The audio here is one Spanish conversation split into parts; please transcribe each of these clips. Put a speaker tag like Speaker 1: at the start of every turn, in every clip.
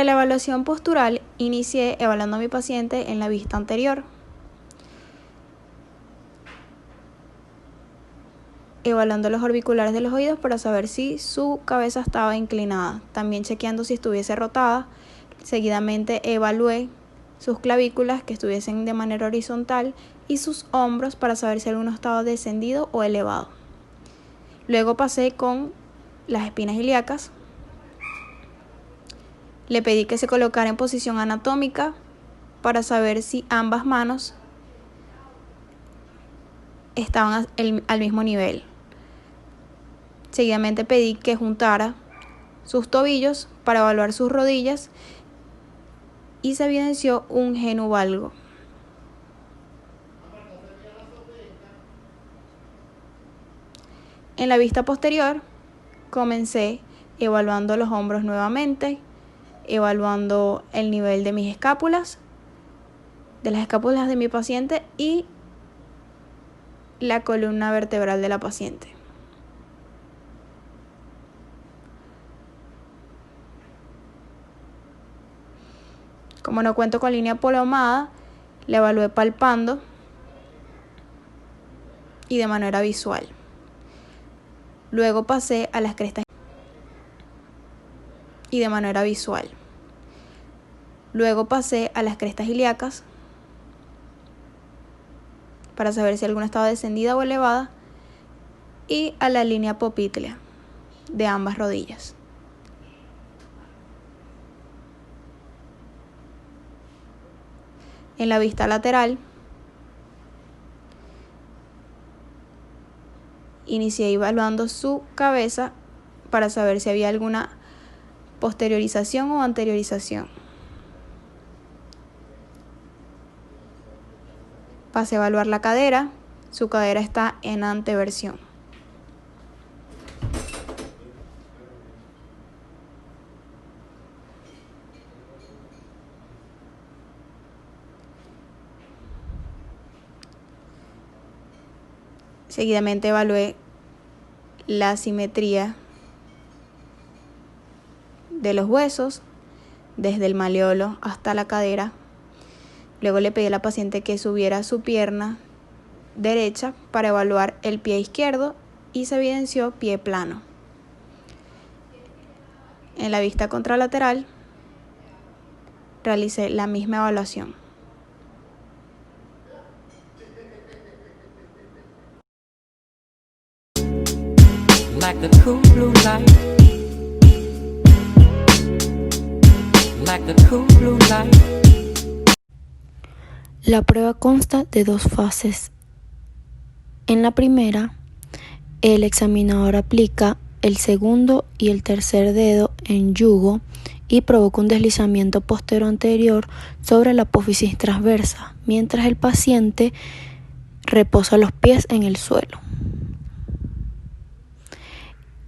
Speaker 1: la evaluación postural, inicié evaluando a mi paciente en la vista anterior, evaluando los orbiculares de los oídos para saber si su cabeza estaba inclinada, también chequeando si estuviese rotada. Seguidamente evalué sus clavículas que estuviesen de manera horizontal y sus hombros para saber si alguno estaba descendido o elevado. Luego pasé con las espinas ilíacas. Le pedí que se colocara en posición anatómica para saber si ambas manos estaban al mismo nivel. Seguidamente pedí que juntara sus tobillos para evaluar sus rodillas y se evidenció un genu valgo. En la vista posterior comencé evaluando los hombros nuevamente, evaluando el nivel de mis escápulas, de las escápulas de mi paciente y la columna vertebral de la paciente. Como no cuento con línea polomada, la evalué palpando y de manera visual. Luego pasé a las crestas y de manera visual. Luego pasé a las crestas ilíacas para saber si alguna estaba descendida o elevada y a la línea poplítea de ambas rodillas. En la vista lateral, inicié evaluando su cabeza para saber si había alguna posteriorización o anteriorización. Pasé a evaluar la cadera. Su cadera está en anteversión. Seguidamente evalué la simetría de los huesos, desde el maleolo hasta la cadera. Luego le pedí a la paciente que subiera su pierna derecha para evaluar el pie izquierdo y se evidenció pie plano. En la vista contralateral realicé la misma evaluación.
Speaker 2: Like the cool blue light, like the cool blue light.
Speaker 3: La prueba consta de dos fases. En la primera, el examinador aplica el segundo y el tercer dedo en yugo y provoca un deslizamiento postero-anterior sobre la apófisis transversa, mientras el paciente reposa los pies en el suelo.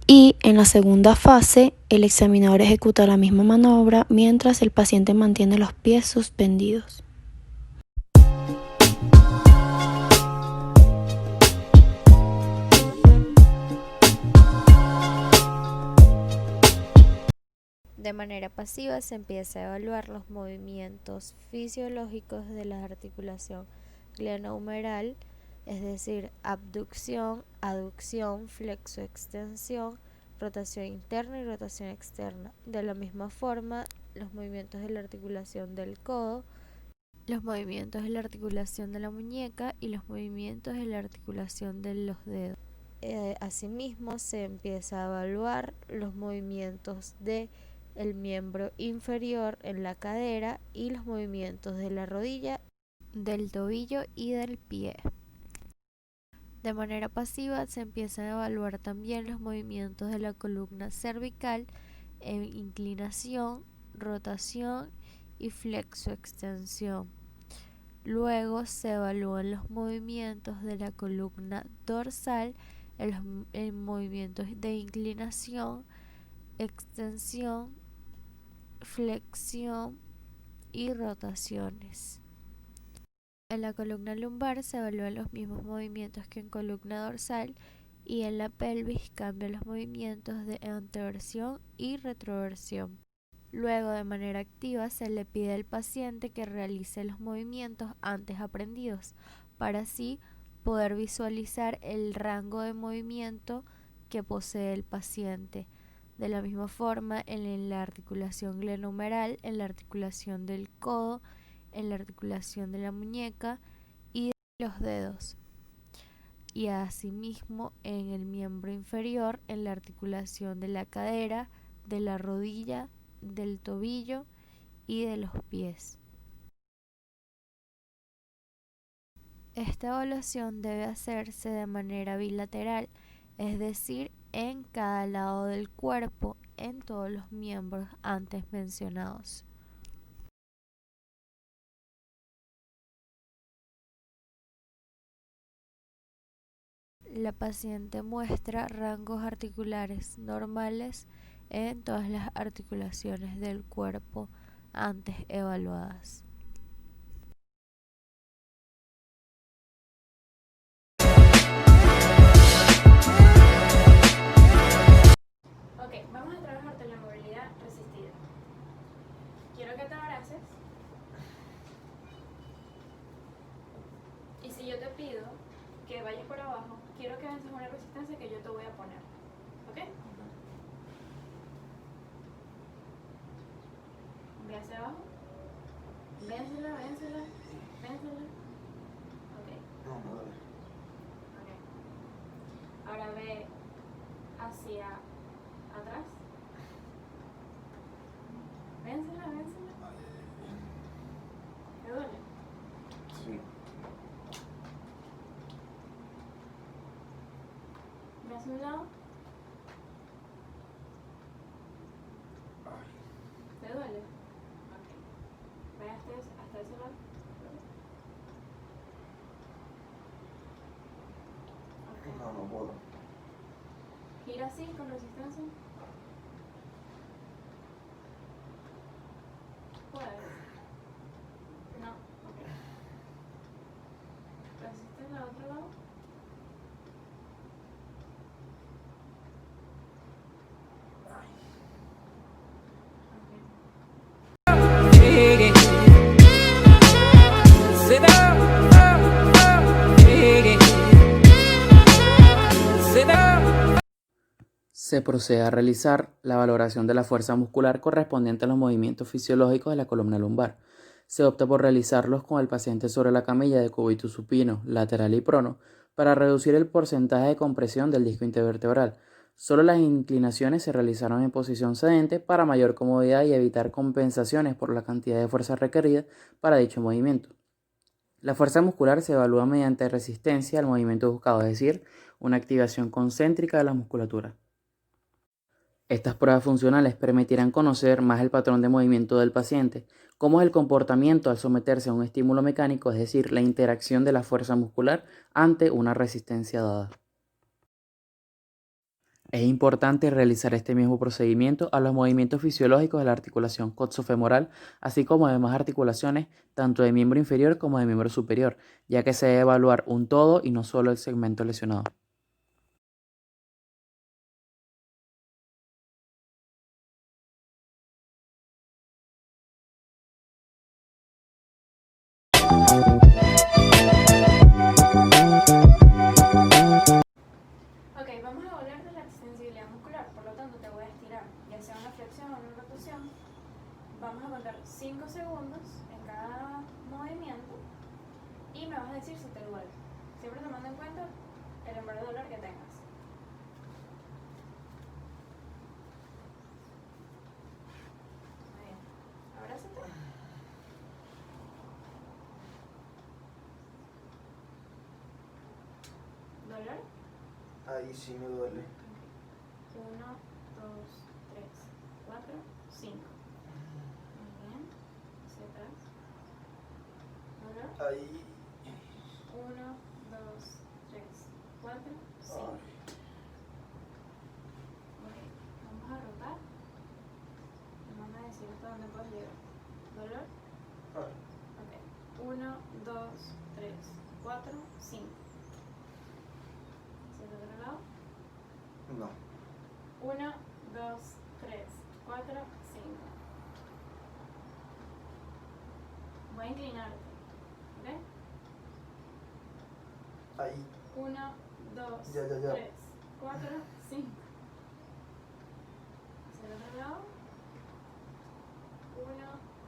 Speaker 3: Y en la segunda fase, el examinador ejecuta la misma maniobra mientras el paciente mantiene los pies suspendidos.
Speaker 4: De manera pasiva se empieza a evaluar los movimientos fisiológicos de la articulación glenohumeral, es decir, abducción, aducción, flexoextensión, rotación interna y rotación externa. De la misma forma, los movimientos de la articulación del codo, los movimientos de la articulación de la muñeca y los movimientos de la articulación de los dedos. Asimismo, se empieza a evaluar los movimientos de el miembro inferior en la cadera y los movimientos de la rodilla, del tobillo y del pie. De manera pasiva se empiezan a evaluar también los movimientos de la columna cervical en inclinación, rotación y flexoextensión. Luego se evalúan los movimientos de la columna dorsal en movimientos de inclinación, extensión, flexión y rotaciones. En la columna lumbar se evalúan los mismos movimientos que en columna dorsal y en la pelvis cambian los movimientos de anteversión y retroversión. Luego, de manera activa, se le pide al paciente que realice los movimientos antes aprendidos, para así poder visualizar el rango de movimiento que posee el paciente. De la misma forma, en la articulación glenohumeral, en la articulación del codo, en la articulación de la muñeca y de los dedos. Y asimismo en el miembro inferior, en la articulación de la cadera, de la rodilla, del tobillo y de los pies. Esta evaluación debe hacerse de manera bilateral, es decir, en cada lado del cuerpo, en todos los miembros antes mencionados. La paciente muestra rangos articulares normales en todas las articulaciones del cuerpo antes evaluadas.
Speaker 1: Ok, vamos a trabajarte la movilidad resistida. Quiero que te abraces. Y si yo te pido que vayas por abajo, quiero que vences una resistencia que yo te voy a poner. ¿Ok? Ve hacia abajo. Vénsela, vénsela, vénsela. Ok.
Speaker 5: No, no duele.
Speaker 1: Ok. Ahora ve hacia atrás. Vénsela, vénsela. ¿Te duele?
Speaker 5: Sí.
Speaker 1: Ve hacia un lado. ¿Te duele? Ok. Ve hasta ese lado. Ok.
Speaker 5: No, no puedo.
Speaker 1: Gira así, con resistencia. ¿Puedes? No. Ok. ¿Resistes al otro lado?
Speaker 2: Dig it. Sit down. Dig it. Sit down.
Speaker 6: Se procede a realizar la valoración de la fuerza muscular correspondiente a los movimientos fisiológicos de la columna lumbar. Se opta por realizarlos con el paciente sobre la camilla de cúbito supino, lateral y prono, para reducir el porcentaje de compresión del disco intervertebral. Solo las inclinaciones se realizaron en posición sedente para mayor comodidad y evitar compensaciones por la cantidad de fuerza requerida para dicho movimiento. La fuerza muscular se evalúa mediante resistencia al movimiento buscado, es decir, una activación concéntrica de la musculatura. Estas pruebas funcionales permitirán conocer más el patrón de movimiento del paciente, cómo es el comportamiento al someterse a un estímulo mecánico, es decir, la interacción de la fuerza muscular ante una resistencia dada. Es importante realizar este mismo procedimiento a los movimientos fisiológicos de la articulación coxofemoral, así como de demás articulaciones, tanto de miembro inferior como de miembro superior, ya que se debe evaluar un todo y no solo el segmento lesionado.
Speaker 1: Ok, vamos a evaluar de la extensibilidad muscular, por lo tanto te voy a estirar, ya sea una flexión o una rotación. Vamos a contar 5 segundos en cada movimiento y me vas a decir si te duele. Siempre tomando en cuenta el umbral de dolor que tengas. Muy bien. Abrázate. ¿Dolor?
Speaker 5: Ahí sí me duele.
Speaker 1: 1, 2, 3, 4, 5. Muy bien. Hacia atrás. ¿Dolor?
Speaker 5: Ahí.
Speaker 1: 1, 2, 3, 4, 5. Ok, vamos a rotar. Me van a decir hasta dónde puedes llegar. ¿Dolor?
Speaker 5: Ay.
Speaker 1: Ok. 1, 2, 3, 4, 5. ¿Hacia el otro lado?
Speaker 5: No.
Speaker 1: 1, 2, 3, 4, 5. Puedes inclinarte. ¿Ok?
Speaker 5: Ahí.
Speaker 1: 1, 2,
Speaker 5: Ya.
Speaker 1: 3, 4, 5. Hacia el otro lado. 1,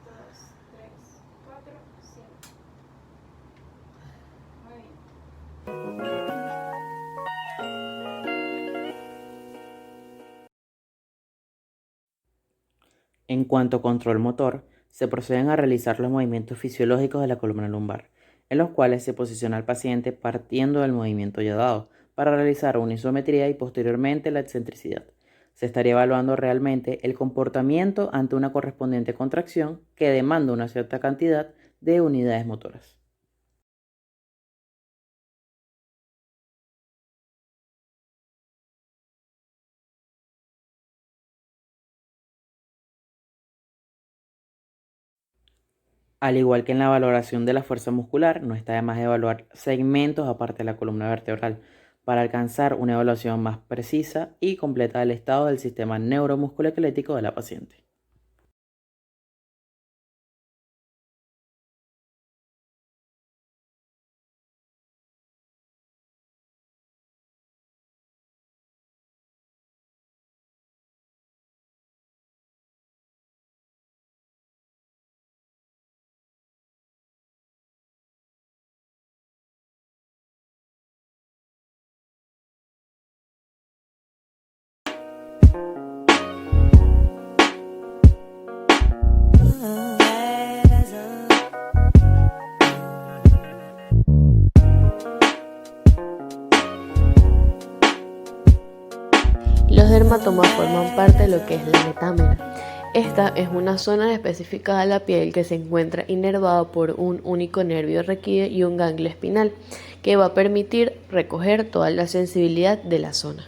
Speaker 1: 2, 3, 4, 5. Muy bien.
Speaker 6: En cuanto a control motor, se proceden a realizar los movimientos fisiológicos de la columna lumbar, en los cuales se posiciona al paciente partiendo del movimiento ya dado, para realizar una isometría y posteriormente la excentricidad. Se estaría evaluando realmente el comportamiento ante una correspondiente contracción que demanda una cierta cantidad de unidades motoras. Al igual que en la valoración de la fuerza muscular, no está de más evaluar segmentos aparte de la columna vertebral para alcanzar una evaluación más precisa y completa del estado del sistema neuromusculoesquelético de la paciente.
Speaker 3: Los dermatomas forman parte de lo que es la metámera. Esta es una zona específica de la piel que se encuentra inervada por un único nervio raquídeo y un ganglio espinal, que va a permitir recoger toda la sensibilidad de la zona.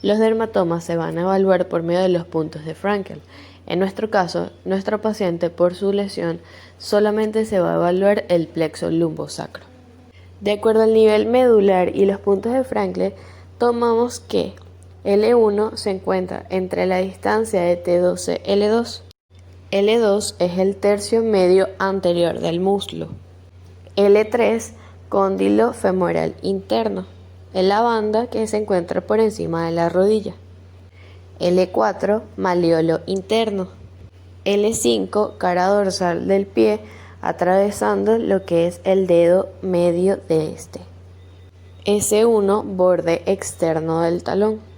Speaker 3: Los dermatomas se van a evaluar por medio de los puntos de Frankel. En nuestro caso, nuestro paciente por su lesión solamente se va a evaluar el plexo lumbosacro. De acuerdo al nivel medular y los puntos de Frankel, tomamos que L1 se encuentra entre la distancia de T12 y L2. L2 es el tercio medio anterior del muslo. L3, cóndilo femoral interno, es la banda que se encuentra por encima de la rodilla. L4, malleolo interno. L5, cara dorsal del pie, atravesando lo que es el dedo medio de este. S1, borde externo del talón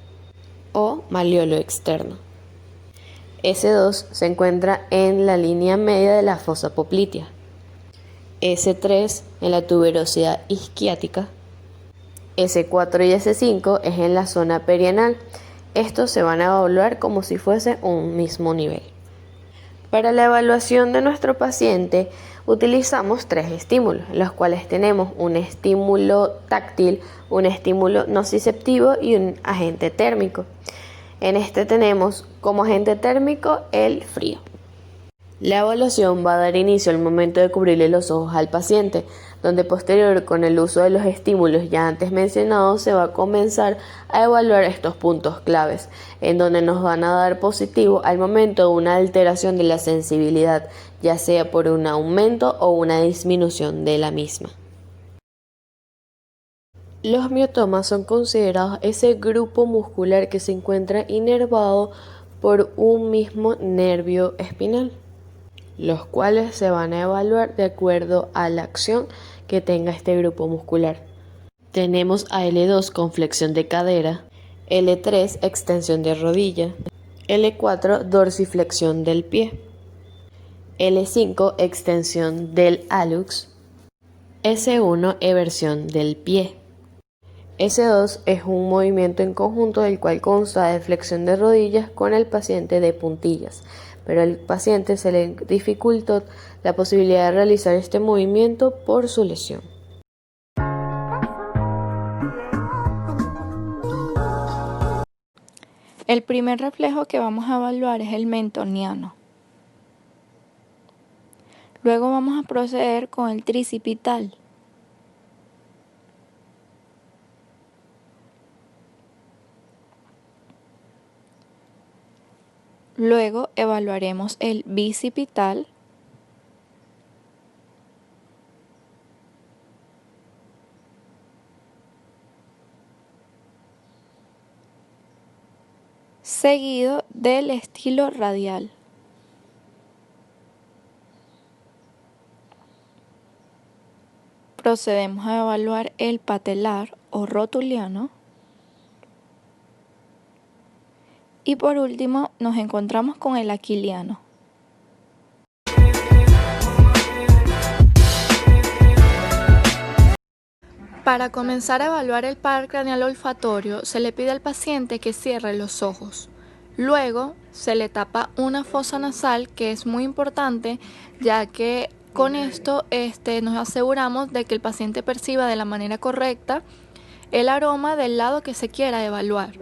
Speaker 3: o malleolo externo. S2 se encuentra en la línea media de la fosa poplitea. S3 en la tuberosidad isquiática. S4 y S5 es en la zona perianal. Estos se van a evaluar como si fuese un mismo nivel. Para la evaluación de nuestro paciente utilizamos 3 estímulos, los cuales tenemos un estímulo táctil, un estímulo nociceptivo y un agente térmico. En este tenemos como agente térmico el frío. La evaluación va a dar inicio al momento de cubrirle los ojos al paciente, donde posterior con el uso de los estímulos ya antes mencionados se va a comenzar a evaluar estos puntos claves, en donde nos van a dar positivo al momento de una alteración de la sensibilidad, ya sea por un aumento o una disminución de la misma. Los miotomas son considerados ese grupo muscular que se encuentra inervado por un mismo nervio espinal, los cuales se van a evaluar de acuerdo a la acción que tenga este grupo muscular. Tenemos a L2 con flexión de cadera, L3 extensión de rodilla, L4 dorsiflexión del pie, L5 extensión del hallux, S1 eversión del pie. S2 es un movimiento en conjunto del cual consta de flexión de rodillas con el paciente de puntillas, pero al paciente se le dificultó la posibilidad de realizar este movimiento por su lesión.
Speaker 1: El primer reflejo que vamos a evaluar es el mentoniano. Luego vamos a proceder con el tricipital. Luego evaluaremos el bicipital
Speaker 3: seguido del estilo radial. Procedemos a evaluar el patelar o rotuliano. Y por último nos encontramos con el aquiliano. Para comenzar a evaluar el par craneal olfatorio, se le pide al paciente que cierre los ojos. Luego se le tapa una fosa nasal, que es muy importante, ya que con esto nos aseguramos de que el paciente perciba de la manera correcta el aroma del lado que se quiera evaluar.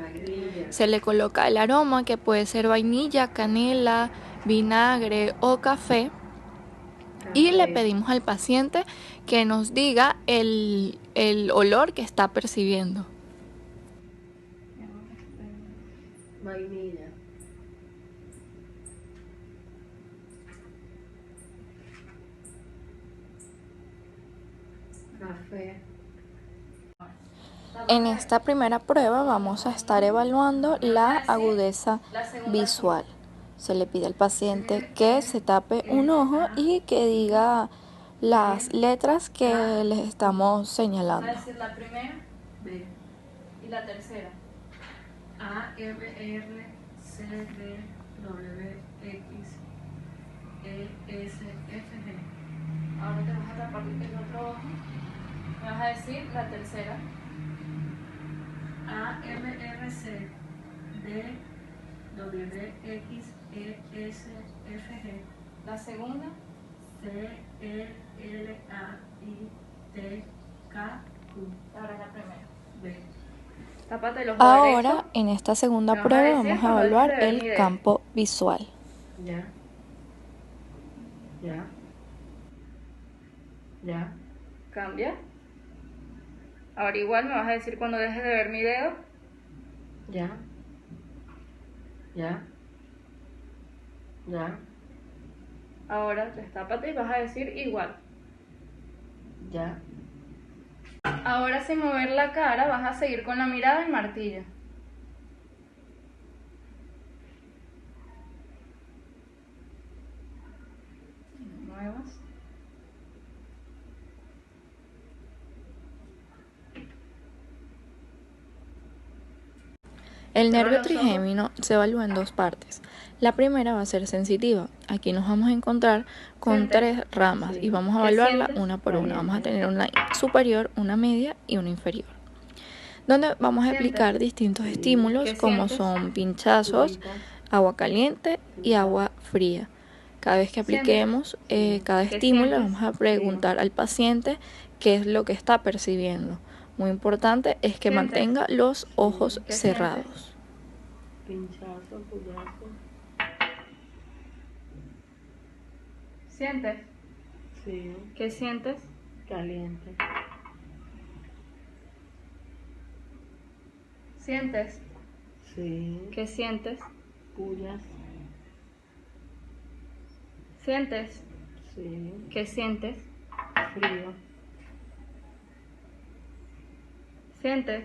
Speaker 3: Se le coloca el aroma, que puede ser vainilla, canela, vinagre o café, y le pedimos al paciente que nos diga el olor que está percibiendo.
Speaker 7: Vainilla. Café.
Speaker 3: En esta primera prueba vamos a estar evaluando la agudeza visual. Se le pide al paciente que se tape un ojo y que diga las letras que les estamos señalando.
Speaker 1: Va a decir la primera
Speaker 7: B.
Speaker 1: y la tercera.
Speaker 7: A, M, R, C, D, W, X, E, S, F, G.
Speaker 1: Ahora te vas a tapar el otro ojo. Me vas a decir la tercera.
Speaker 7: A, M, R, C, D, W, X, E, S, F, G.
Speaker 1: La segunda.
Speaker 7: C, E, L, A, I, T, K, Q.
Speaker 1: Ahora la primera.
Speaker 7: B.
Speaker 1: Tápate los ojos
Speaker 3: Ahora,
Speaker 1: derecho.
Speaker 3: en esta segunda
Speaker 1: Vamos a
Speaker 3: prueba,
Speaker 1: decir
Speaker 3: vamos a
Speaker 1: cuando
Speaker 3: evaluar
Speaker 1: dejes de ver mi
Speaker 3: el
Speaker 1: dedo.
Speaker 3: campo visual.
Speaker 7: Ya. Ya. Ya.
Speaker 1: Cambia. Ahora igual me vas a decir cuando dejes de ver mi dedo.
Speaker 7: Ya. Ya. Ya.
Speaker 1: Ahora destápate y vas a decir igual.
Speaker 7: Ya.
Speaker 1: Ahora sin mover la cara vas a seguir con la mirada y martillo. No muevas.
Speaker 3: El
Speaker 1: Cierra
Speaker 3: nervio
Speaker 1: los ojos.
Speaker 3: trigémino se evalúa en dos partes. La primera va a ser sensitiva. Aquí nos vamos a encontrar con
Speaker 1: Sientes.
Speaker 3: 3 ramas y vamos a
Speaker 1: ¿Qué
Speaker 3: evaluarla
Speaker 1: sientes?
Speaker 3: una por una. Vamos a tener una superior, una media y una inferior, donde vamos a
Speaker 1: ¿Sientes?
Speaker 3: aplicar distintos estímulos
Speaker 1: ¿Qué
Speaker 3: como
Speaker 1: sientes?
Speaker 3: son pinchazos, agua caliente y agua fría. Cada vez que apliquemos cada
Speaker 1: ¿Qué
Speaker 3: estímulo,
Speaker 1: sientes?
Speaker 3: vamos a preguntar al paciente qué es lo que está percibiendo. Muy importante es que
Speaker 1: ¿Sientes?
Speaker 3: mantenga los ojos
Speaker 1: ¿Qué
Speaker 3: cerrados.
Speaker 7: Pinchazo, puyazo.
Speaker 1: ¿Sientes?
Speaker 7: Sí.
Speaker 1: ¿Qué sientes?
Speaker 7: Caliente.
Speaker 1: ¿Sientes?
Speaker 7: Sí.
Speaker 1: ¿Qué sientes?
Speaker 7: Puyas.
Speaker 1: ¿Sientes?
Speaker 7: Sí.
Speaker 1: ¿Qué sientes?
Speaker 7: Frío.
Speaker 1: ¿Sientes?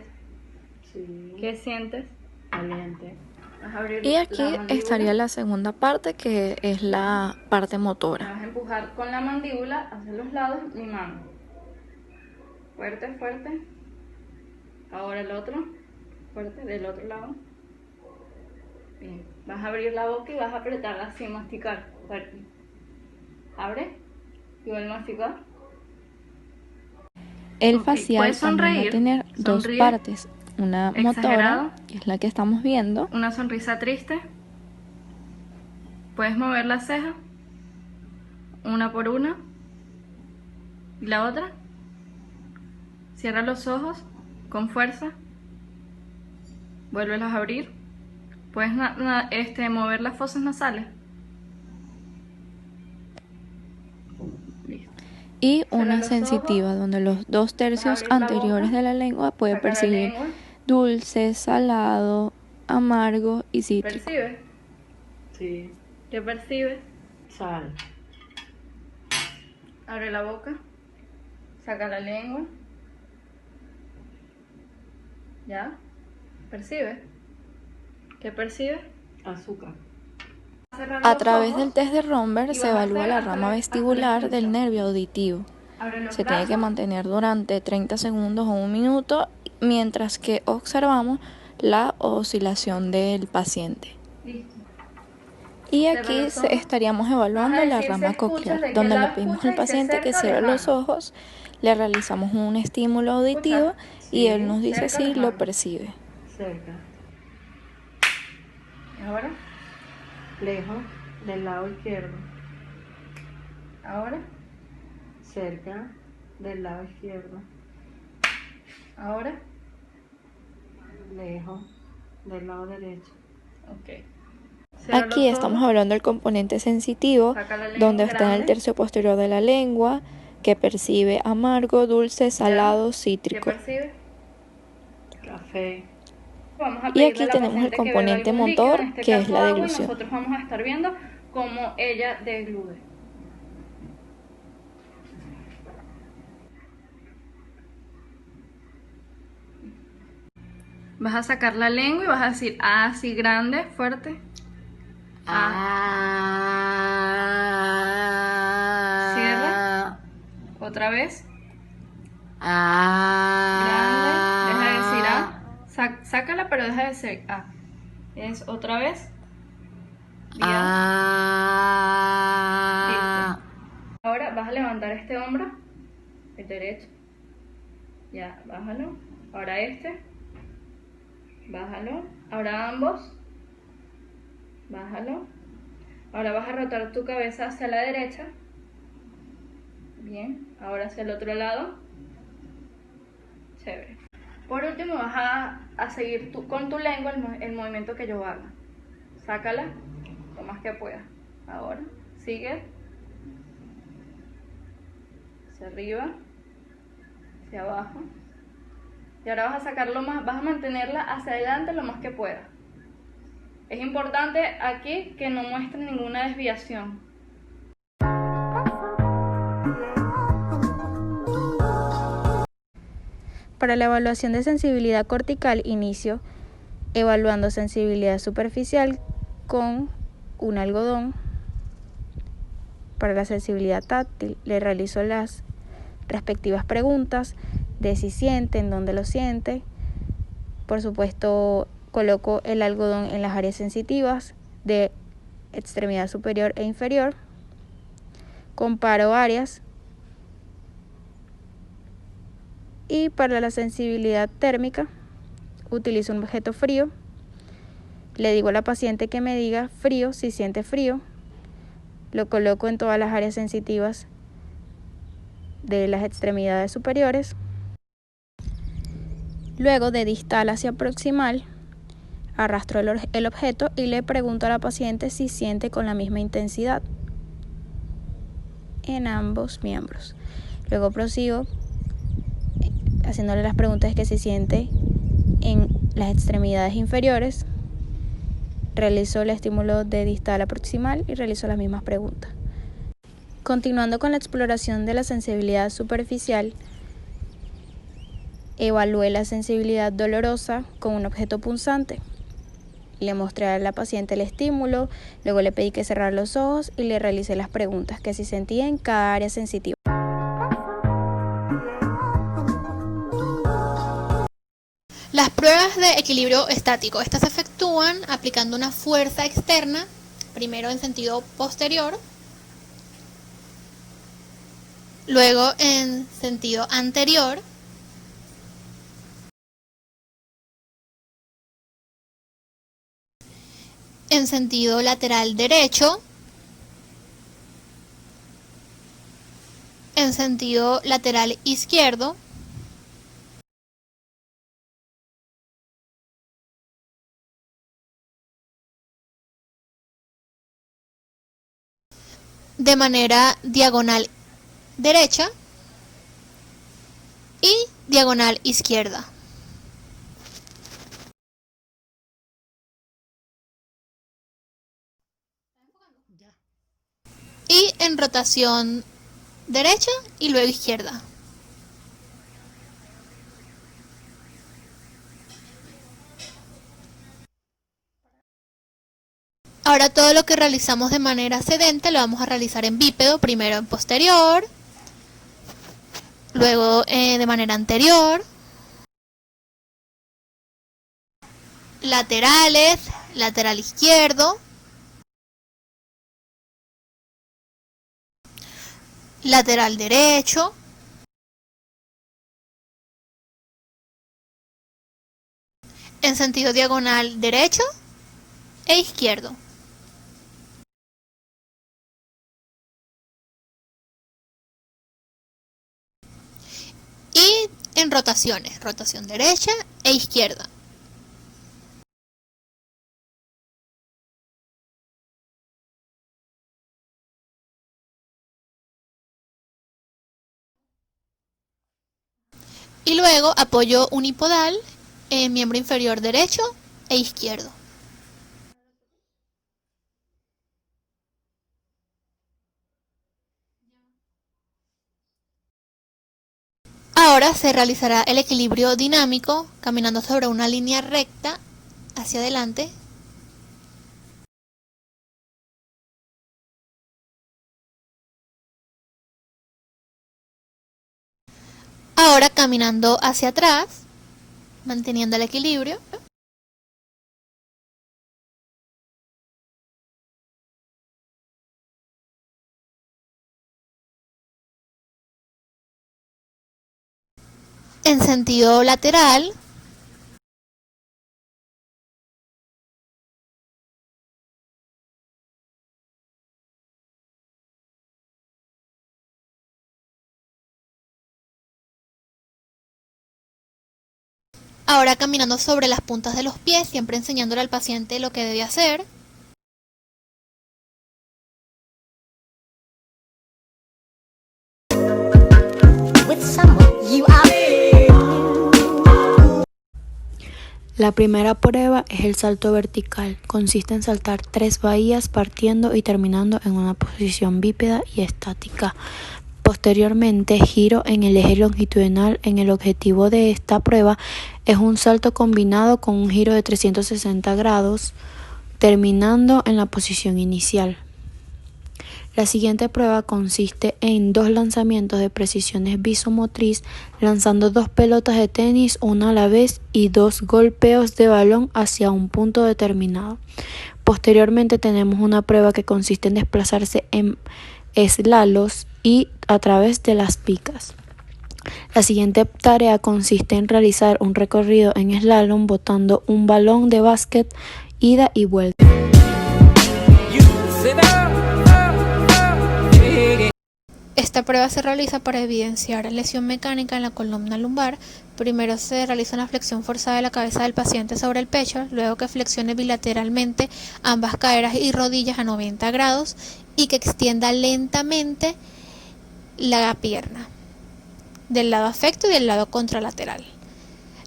Speaker 7: Sí.
Speaker 1: ¿Qué sientes?
Speaker 7: Caliente.
Speaker 1: Vas a abrir
Speaker 3: Y
Speaker 1: la
Speaker 3: aquí
Speaker 1: mandíbula.
Speaker 3: estaría la segunda parte, que es la parte
Speaker 1: Me
Speaker 3: motora.
Speaker 1: vas a empujar con la mandíbula hacia los lados mi mano. Fuerte, fuerte. Ahora el otro. Fuerte, del otro lado. Bien. Vas a abrir la boca y vas a apretarla así, masticar. Fuerte. Abre. Y vuelve a masticar.
Speaker 3: El
Speaker 1: Ok,
Speaker 3: facial
Speaker 1: puedes
Speaker 3: también va
Speaker 1: sonreír.
Speaker 3: a tener dos
Speaker 1: Sonríe.
Speaker 3: partes. Una
Speaker 1: Exagerado.
Speaker 3: motora, que es la que estamos viendo,
Speaker 1: Una sonrisa triste. Puedes mover la ceja. Una por una. Y la otra. Cierra los ojos con fuerza. Vuélvelos a abrir. Puedes mover las fosas nasales. Listo.
Speaker 3: y
Speaker 1: Cierra
Speaker 3: una
Speaker 1: los
Speaker 3: sensitiva,
Speaker 1: ojos.
Speaker 3: donde los 2 tercios
Speaker 1: abrir la
Speaker 3: anteriores
Speaker 1: boca.
Speaker 3: de la lengua puede
Speaker 1: Saca la
Speaker 3: percibir
Speaker 1: lengua.
Speaker 3: dulce, salado, amargo y cítrico.
Speaker 1: ¿Percibes?
Speaker 7: Sí.
Speaker 1: ¿Qué percibes?
Speaker 7: Sal.
Speaker 1: Abre la boca. Saca la lengua. ¿Ya? ¿Percibes? ¿Qué percibe?
Speaker 7: Azúcar.
Speaker 3: A través del test de Romberg se evalúa la rama vestibular del nervio auditivo. Se tiene que mantener durante 30 segundos o un minuto mientras que observamos la oscilación del paciente. Y aquí estaríamos evaluando la rama coclear, donde le pedimos al paciente que cierre los ojos, le realizamos un estímulo auditivo y él nos dice si lo percibe.
Speaker 7: Cerca. ¿Y ahora? Lejos, del lado izquierdo.
Speaker 1: Ahora,
Speaker 7: Cerca, del lado izquierdo.
Speaker 1: ahora.
Speaker 7: Lejos, del lado derecho.
Speaker 1: Ok.
Speaker 3: Aquí estamos hablando del componente sensitivo, donde está en el tercio posterior de la lengua, que percibe amargo, dulce, salado,
Speaker 1: ¿Qué
Speaker 3: cítrico.
Speaker 1: percibe?
Speaker 7: Café.
Speaker 3: Y aquí tenemos el componente motor, que es la deglución.
Speaker 1: Nosotros vamos a estar viendo cómo ella degluye. Vas a sacar la lengua y vas a decir A así grande, fuerte. Cierra. Otra vez. Grande. Deja de decir A. Sácala, pero deja de decir A. Es otra vez. Bien. Listo. Ahora vas a levantar este hombro. El derecho. Ya, bájalo. Ahora este. Bájalo. Ahora ambos. Bájalo. Ahora vas a rotar tu cabeza hacia la derecha. Bien. Ahora hacia el otro lado. Chévere. Por último vas a seguir con tu lengua el movimiento que yo haga. Sácala lo más que puedas. Ahora. Sigue. Hacia arriba. Hacia abajo. Y ahora vas a sacarlo más, vas a mantenerla hacia adelante lo más que puedas. Es importante aquí que no muestre ninguna desviación. Para la evaluación de sensibilidad cortical, inicio evaluando sensibilidad superficial con un algodón. Para la sensibilidad táctil, le realizo las respectivas preguntas de si siente, en dónde lo siente. Por supuesto, coloco el algodón en las áreas sensitivas de extremidad superior e inferior. Comparo áreas. Y para la sensibilidad térmica, utilizo un objeto frío. Le digo a la paciente que me diga frío si siente frío. Lo coloco en todas las áreas sensitivas de las extremidades superiores. Luego, de distal hacia proximal, arrastro el objeto y le pregunto a la paciente si siente con la misma intensidad en ambos miembros. Luego prosigo haciéndole las preguntas que se siente en las extremidades inferiores. Realizo el estímulo de distal a proximal y realizo las mismas preguntas. Continuando con la exploración de la sensibilidad superficial, evalué la sensibilidad dolorosa con un objeto punzante. Le mostré a la paciente el estímulo, luego le pedí que cerrara los ojos y le realicé las preguntas que si sentía en cada área sensitiva.
Speaker 8: Las pruebas de equilibrio estático. Estas se efectúan aplicando una fuerza externa, primero en sentido posterior, luego en sentido anterior, en sentido lateral derecho, en sentido lateral izquierdo, de manera diagonal derecha y diagonal izquierda. Y en rotación derecha y luego izquierda. Ahora todo lo que realizamos de manera sedente lo vamos a realizar en bípedo, primero en posterior, luego de manera anterior, laterales, lateral izquierdo, lateral derecho, en sentido diagonal derecho e izquierdo. Y en rotaciones, rotación derecha e izquierda. Y luego apoyo unipodal en miembro inferior derecho e izquierdo. Ahora se realizará el equilibrio dinámico caminando sobre una línea recta hacia adelante. Ahora caminando hacia atrás, manteniendo el equilibrio. En sentido lateral. Ahora caminando sobre las puntas de los pies, siempre enseñándole al paciente lo que debe hacer.
Speaker 3: La primera prueba es el salto vertical. Consiste en saltar 3 bahías partiendo y terminando en una posición bípeda y estática. Posteriormente, giro en el eje longitudinal. El objetivo de esta prueba es un salto combinado con un giro de 360 grados, terminando en la posición inicial. La siguiente prueba consiste en 2 lanzamientos de precisiones visomotriz, lanzando 2 pelotas de tenis una a la vez y 2 golpeos de balón hacia un punto determinado. Posteriormente tenemos una prueba que consiste en desplazarse en eslalos y a través de las picas. La siguiente tarea consiste en realizar un recorrido en slalom botando un balón de básquet ida y vuelta.
Speaker 8: Esta prueba se realiza para evidenciar lesión mecánica en la columna lumbar. Primero se realiza una flexión forzada de la cabeza del paciente sobre el pecho, luego que flexione bilateralmente ambas caderas y rodillas a 90 grados y que extienda lentamente la pierna del lado afecto y del lado contralateral.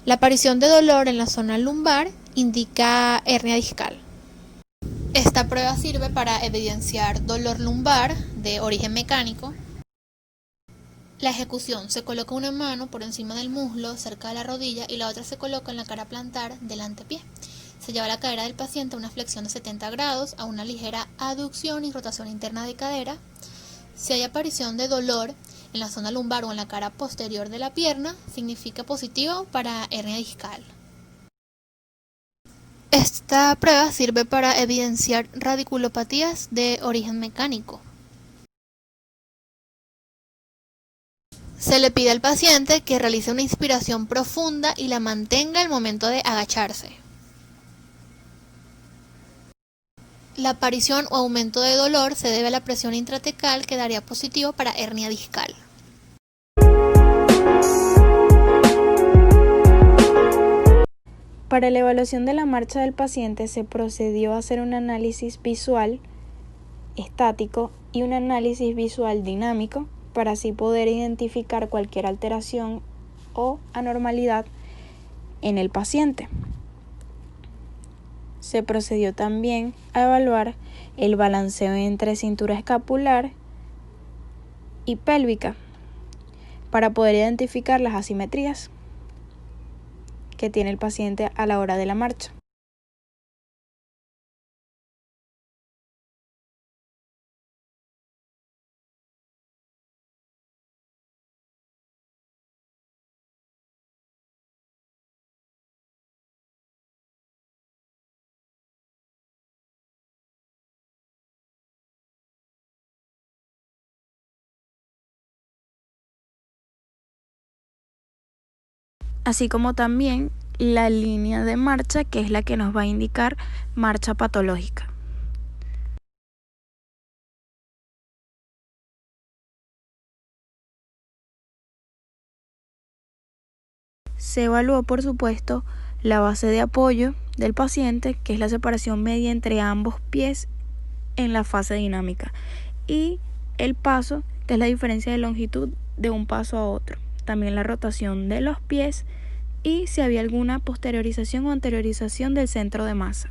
Speaker 8: La aparición de dolor en la zona lumbar indica hernia discal. Esta prueba sirve para evidenciar dolor lumbar de origen mecánico. La ejecución: se coloca una mano por encima del muslo, cerca de la rodilla, y la otra se coloca en la cara plantar del antepié. Se lleva la cadera del paciente a una flexión de 70 grados, a una ligera aducción y rotación interna de cadera. Si hay aparición de dolor en la zona lumbar o en la cara posterior de la pierna, significa positivo para hernia discal. Esta prueba sirve para evidenciar radiculopatías de origen mecánico. Se le pide al paciente que realice una inspiración profunda y la mantenga al momento de agacharse. La aparición o aumento de dolor se debe a la presión intratecal, que daría positivo para hernia discal.
Speaker 1: Para la evaluación de la marcha del paciente se procedió a hacer un análisis visual estático y un análisis visual dinámico para así poder identificar cualquier alteración o anormalidad en el paciente. Se procedió también a evaluar el balanceo entre cintura escapular y pélvica para poder identificar las asimetrías que tiene el paciente a la hora de la marcha. así como también la línea de marcha, que es la que nos va a indicar marcha patológica. Se evaluó, por supuesto, la base de apoyo del paciente, que es la separación media entre ambos pies en la fase dinámica, y el paso, que es la diferencia de longitud de un paso a otro. También la rotación de los pies y si había alguna posteriorización o anteriorización del centro de masa.